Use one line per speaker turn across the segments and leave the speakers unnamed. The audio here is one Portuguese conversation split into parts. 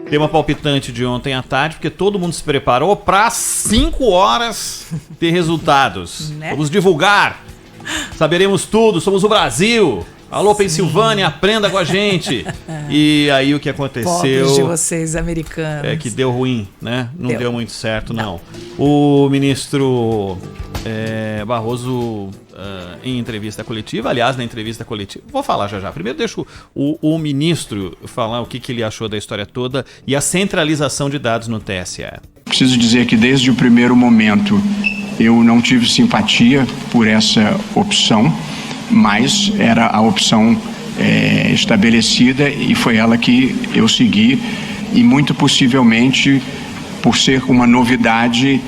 tema palpitante de ontem à tarde, porque todo mundo se preparou para 5 horas ter resultados.
Né?
Vamos divulgar, saberemos tudo, somos o Brasil. Alô, Pensilvânia, aprenda com a gente. E aí o que aconteceu...
Pobres de vocês, americanos.
É que deu ruim, né? Não deu muito certo, não.
Não.
O ministro Barroso, em entrevista coletiva, aliás, na entrevista coletiva... Vou falar já. Primeiro deixo o ministro falar o que ele achou da história toda e a centralização de dados no TSE.
Preciso dizer que desde o primeiro momento eu não tive simpatia por essa opção, mas era a opção estabelecida e foi ela que eu segui, e muito possivelmente, por ser uma novidade,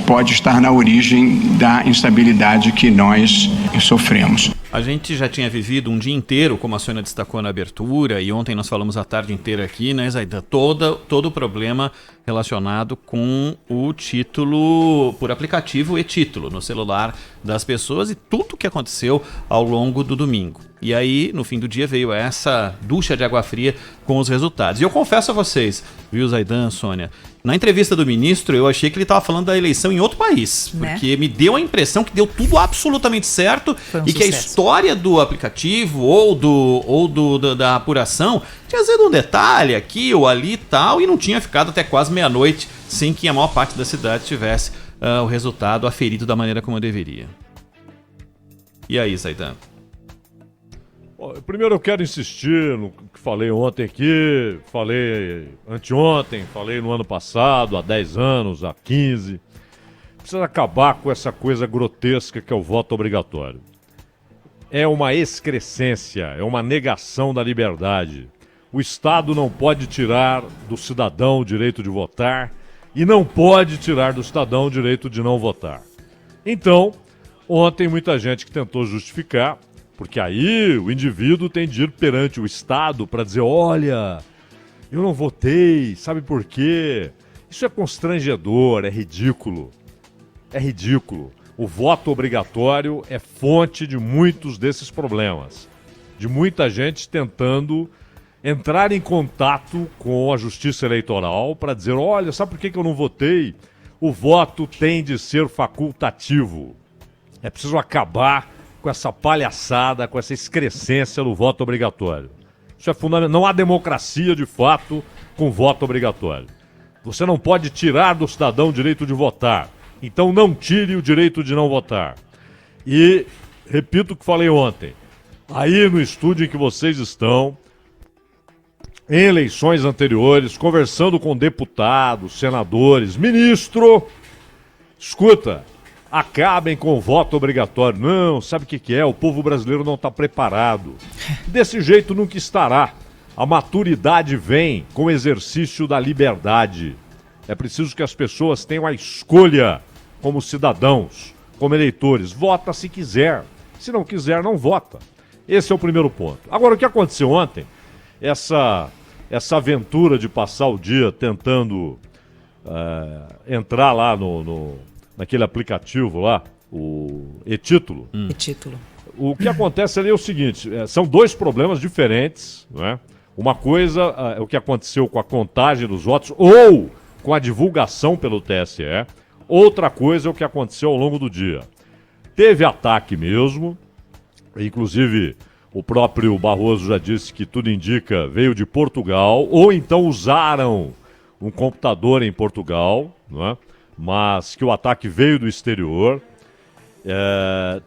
pode estar na origem da instabilidade que nós sofremos.
A gente já tinha vivido um dia inteiro, como a Sônia destacou na abertura, e ontem nós falamos a tarde inteira aqui, né, Zaidan? Todo o problema relacionado com o título por aplicativo e título no celular das pessoas e tudo o que aconteceu ao longo do domingo. E aí, no fim do dia, veio essa ducha de água fria com os resultados. E eu confesso a vocês, viu, Zaidan, Sônia, na entrevista do ministro, eu achei que ele estava falando da eleição em outro país,
né?
Porque me deu a impressão que deu tudo absolutamente certo e que a história do aplicativo ou da apuração tinha sido um detalhe aqui ou ali e tal, e não tinha ficado até quase meia-noite sem que a maior parte da cidade tivesse o resultado aferido da maneira como deveria. E aí, Zaidan?
Primeiro eu quero insistir no que falei ontem aqui, falei anteontem, falei no ano passado, há 10 anos, há 15. Precisa acabar com essa coisa grotesca que é o voto obrigatório. É uma excrescência, é uma negação da liberdade. O Estado não pode tirar do cidadão o direito de votar e não pode tirar do cidadão o direito de não votar. Então, ontem muita gente que tentou justificar, porque aí o indivíduo tem de ir perante o Estado para dizer, olha, eu não votei, sabe por quê? Isso é constrangedor, é ridículo. É ridículo. O voto obrigatório é fonte de muitos desses problemas. De muita gente tentando entrar em contato com a Justiça Eleitoral para dizer, olha, sabe por que eu não votei? O voto tem de ser facultativo. É preciso acabar com essa palhaçada, com essa excrescência do voto obrigatório. Isso é fundamental. Não há democracia, de fato, com voto obrigatório. Você não pode tirar do cidadão o direito de votar. Então não tire o direito de não votar. E, repito o que falei ontem, aí no estúdio em que vocês estão, em eleições anteriores, conversando com deputados, senadores, ministro, escuta, acabem com o voto obrigatório. Não, sabe o que é? O povo brasileiro não está preparado. Desse jeito nunca estará. A maturidade vem com o exercício da liberdade. É preciso que as pessoas tenham a escolha como cidadãos, como eleitores. Vota se quiser. Se não quiser, não vota. Esse é o primeiro ponto. Agora, o que aconteceu ontem? Essa aventura de passar o dia tentando entrar lá naquele aplicativo lá, o e-título.
E-título.
O que acontece ali é o seguinte, são dois problemas diferentes, não é? Uma coisa é o que aconteceu com a contagem dos votos ou com a divulgação pelo TSE. Outra coisa é o que aconteceu ao longo do dia. Teve ataque mesmo, inclusive o próprio Barroso já disse que tudo indica veio de Portugal, ou então usaram um computador em Portugal, não é? Mas que o ataque veio do exterior.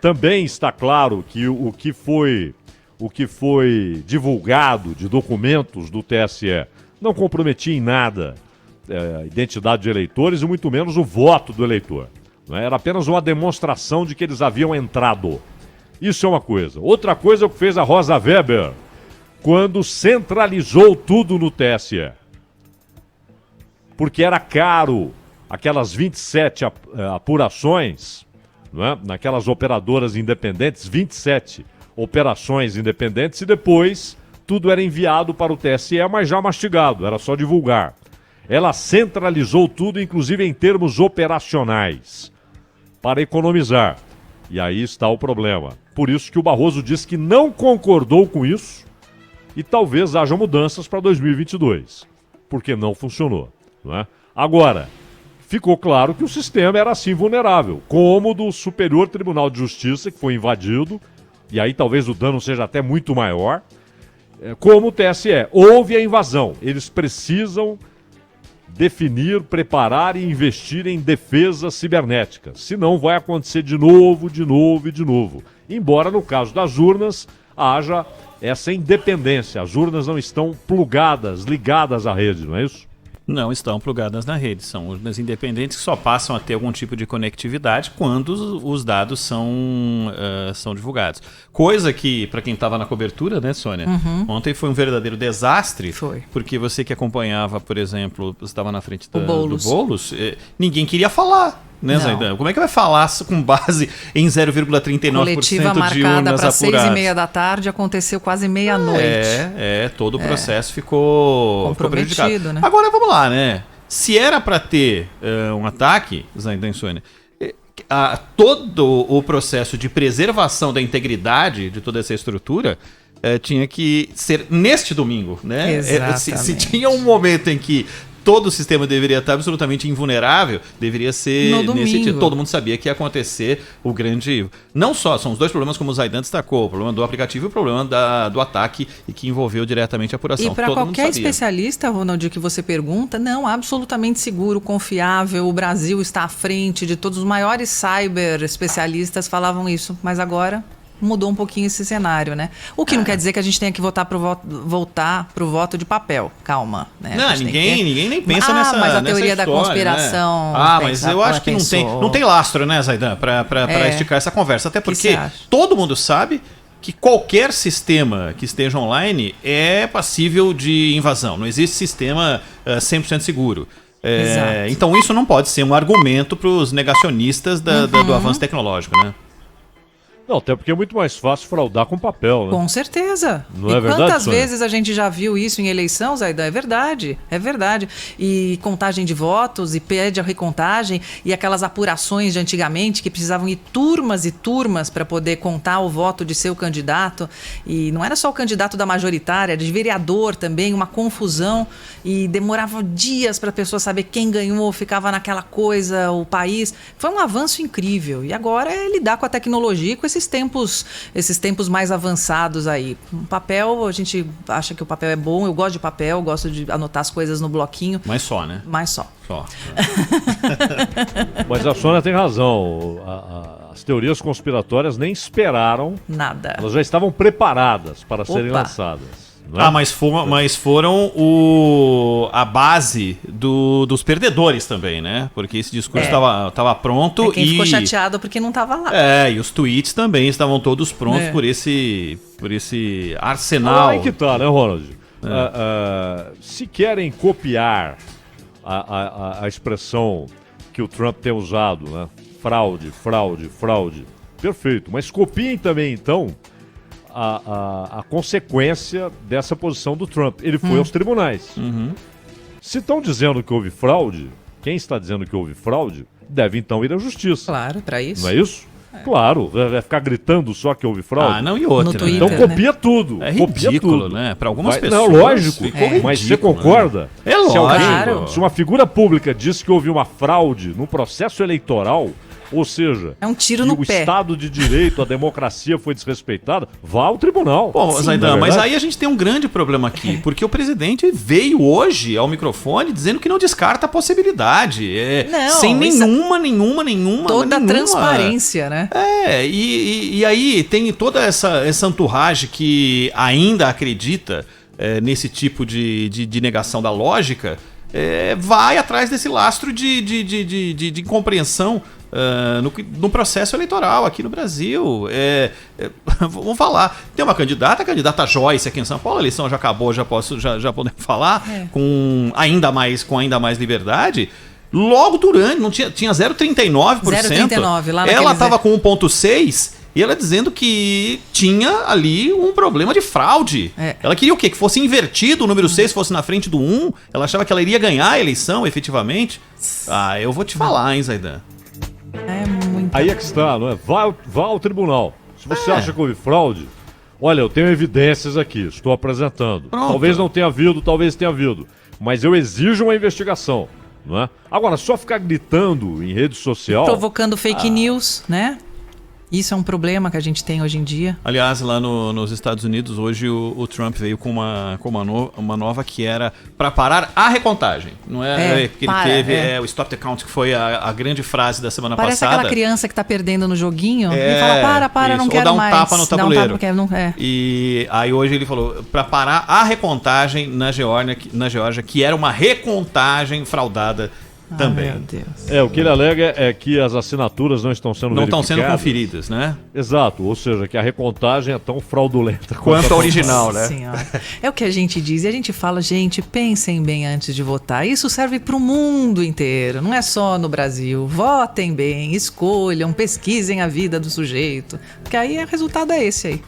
Também está claro que o que foi divulgado de documentos do TSE não comprometia em nada a identidade de eleitores e muito menos o voto do eleitor. Não é? Era apenas uma demonstração de que eles haviam entrado. Isso é uma coisa. Outra coisa é o que fez a Rosa Weber quando centralizou tudo no TSE. Porque era caro aquelas 27 apurações, não é? Naquelas operadoras independentes, 27 operações independentes, e depois tudo era enviado para o TSE, mas já mastigado, era só divulgar. Ela centralizou tudo, inclusive em termos operacionais, para economizar. E aí está o problema. Por isso que o Barroso disse que não concordou com isso e talvez haja mudanças para 2022. porque não funcionou. Não é? Agora, ficou claro que o sistema era assim vulnerável, como o do Superior Tribunal de Justiça, que foi invadido, e aí talvez o dano seja até muito maior, como o TSE. Houve a invasão, eles precisam definir, preparar e investir em defesa cibernética. Senão vai acontecer de novo. Embora no caso das urnas haja essa independência. As urnas não estão plugadas, ligadas à rede, não é isso?
Não estão plugadas na rede. São urnas independentes que só passam a ter algum tipo de conectividade quando os dados são divulgados. Coisa que, para quem estava na cobertura, né, Sônia? Ontem foi um verdadeiro desastre.
Foi.
Porque você que acompanhava, por exemplo, você estava na frente do
Boulos.
Boulos, ninguém queria falar. Né, Zaidan? Como é que vai falar com base em 0,39%
coletiva
de
marcada
urnas
para
apuradas?
6h30 da tarde, aconteceu quase meia-noite.
Todo o processo ficou prejudicado.
Né?
Agora vamos lá, né? Se era para ter um ataque, Zaidan e Sônia, todo o processo de preservação da integridade de toda essa estrutura tinha que ser neste domingo, né?
Exatamente.
Se tinha um momento em que todo o sistema deveria estar absolutamente invulnerável, deveria ser nesse sentido. Todo mundo sabia que ia acontecer o grande... Não só, são os dois problemas como o Zaidan destacou, o problema do aplicativo e o problema do ataque e que envolveu diretamente a apuração.
E para qualquer especialista, Ronald, que você pergunta, não, absolutamente seguro, confiável, o Brasil está à frente de todos os maiores cyber especialistas falavam isso, mas agora mudou um pouquinho esse cenário, né? O que não quer dizer que a gente tenha que voltar pro voto de papel. Calma, né?
Não, ninguém nem pensa nessa
mas a
nessa
teoria da
história,
conspiração...
né? Mas eu acho que não tem lastro, né, Zaidan, para esticar essa conversa. Até porque todo mundo sabe que qualquer sistema que esteja online é passível de invasão. Não existe sistema 100% seguro. Então isso não pode ser um argumento para os negacionistas do avanço tecnológico, né?
Não, até porque é muito mais fácil fraudar com papel, né?
Com certeza.
Não é verdade,
quantas
Sônia?
vezes a gente já viu isso em eleição, Zaidan? É verdade. E contagem de votos, e pede a recontagem, e aquelas apurações de antigamente que precisavam ir turmas e turmas para poder contar o voto de seu candidato. E não era só o candidato da majoritária, de vereador também, uma confusão. E demorava dias para a pessoa saber quem ganhou, ficava naquela coisa, o país. Foi um avanço incrível. E agora é lidar com a tecnologia, com esses tempos mais avançados aí. O papel, a gente acha que o papel é bom, eu gosto de papel, gosto de anotar as coisas no bloquinho.
Mas só, né?
Mas só.
Mas a Sônia tem razão. As teorias conspiratórias nem esperaram.
Nada.
Elas já estavam preparadas para serem lançadas. Não é?
Mas foram a base dos perdedores também, né? Porque esse discurso estava pronto
quem ficou chateado porque não estava lá.
E os tweets também estavam todos prontos por esse arsenal.
Aí que tá, né, Ronald? Se querem copiar a expressão que o Trump tem usado, né? Fraude, perfeito. Mas copiem também, então, a consequência dessa posição do Trump. Ele foi aos tribunais. Se estão dizendo que houve fraude, quem está dizendo que houve fraude deve então ir à justiça.
Claro, para isso.
Não é isso? Claro, vai ficar gritando só que houve fraude.
Não, e outra.
No Twitter,
então copia tudo.
É
copia
ridículo,
tudo.
né? Para algumas pessoas.
Não, lógico. Mas você
ridículo,
concorda?
Né? É lógico.
Se uma figura pública diz que houve uma fraude no processo eleitoral, ou seja,
é um tiro no
o
pé.
Estado de Direito, a democracia foi desrespeitada, vá ao tribunal.
Bom, Zaidan, mas aí a gente tem um grande problema aqui, porque o presidente veio hoje ao microfone dizendo que não descarta a possibilidade. Sem nenhuma
toda a transparência, né?
E aí tem toda essa entourage que ainda acredita nesse tipo de negação da lógica, vai atrás desse lastro de incompreensão no processo eleitoral aqui no Brasil. Vamos falar, tem uma candidata, a candidata Joyce aqui em São Paulo, a eleição já acabou, já podemos falar com ainda mais liberdade. Logo durante, não tinha 0,39%.
0,39 lá.
Ela estava com 1,6%. E ela dizendo que tinha ali um problema de fraude. Ela queria o quê? Que fosse invertido, o número 6 fosse na frente do 1. Ela achava que ela iria ganhar a eleição, efetivamente. Eu vou te falar, hein, Zaidan.
Aí é que está, não é? Vá ao tribunal. Se você acha que houve fraude, olha, eu tenho evidências aqui, estou apresentando.
Pronto.
Talvez não tenha havido, talvez tenha havido. mas eu exijo uma investigação, não é? Agora, só ficar gritando em rede social...
Provocando fake news, né? Isso é um problema que a gente tem hoje em dia.
Aliás, lá nos Estados Unidos, hoje o Trump veio com uma nova que era para parar a recontagem. Não é, que ele teve o Stop the Count, que foi a grande frase da semana
Parece
passada.
aquela criança que tá perdendo no joguinho e fala, para,
isso.
não quero mais.
Ou dá um tapa no tabuleiro.
E
aí hoje ele falou para parar a recontagem na Geórgia, que era uma recontagem fraudada também.
Meu Deus.
O que ele alega é que as assinaturas não estão sendo verificadas.
Não estão sendo conferidas, né?
Exato, ou seja, que a recontagem é tão fraudulenta
quanto a original, né?
Senhora. É o que a gente diz, e a gente fala, gente, pensem bem antes de votar. Isso serve para o mundo inteiro, não é só no Brasil. Votem bem, escolham, pesquisem a vida do sujeito, porque aí o resultado é esse aí.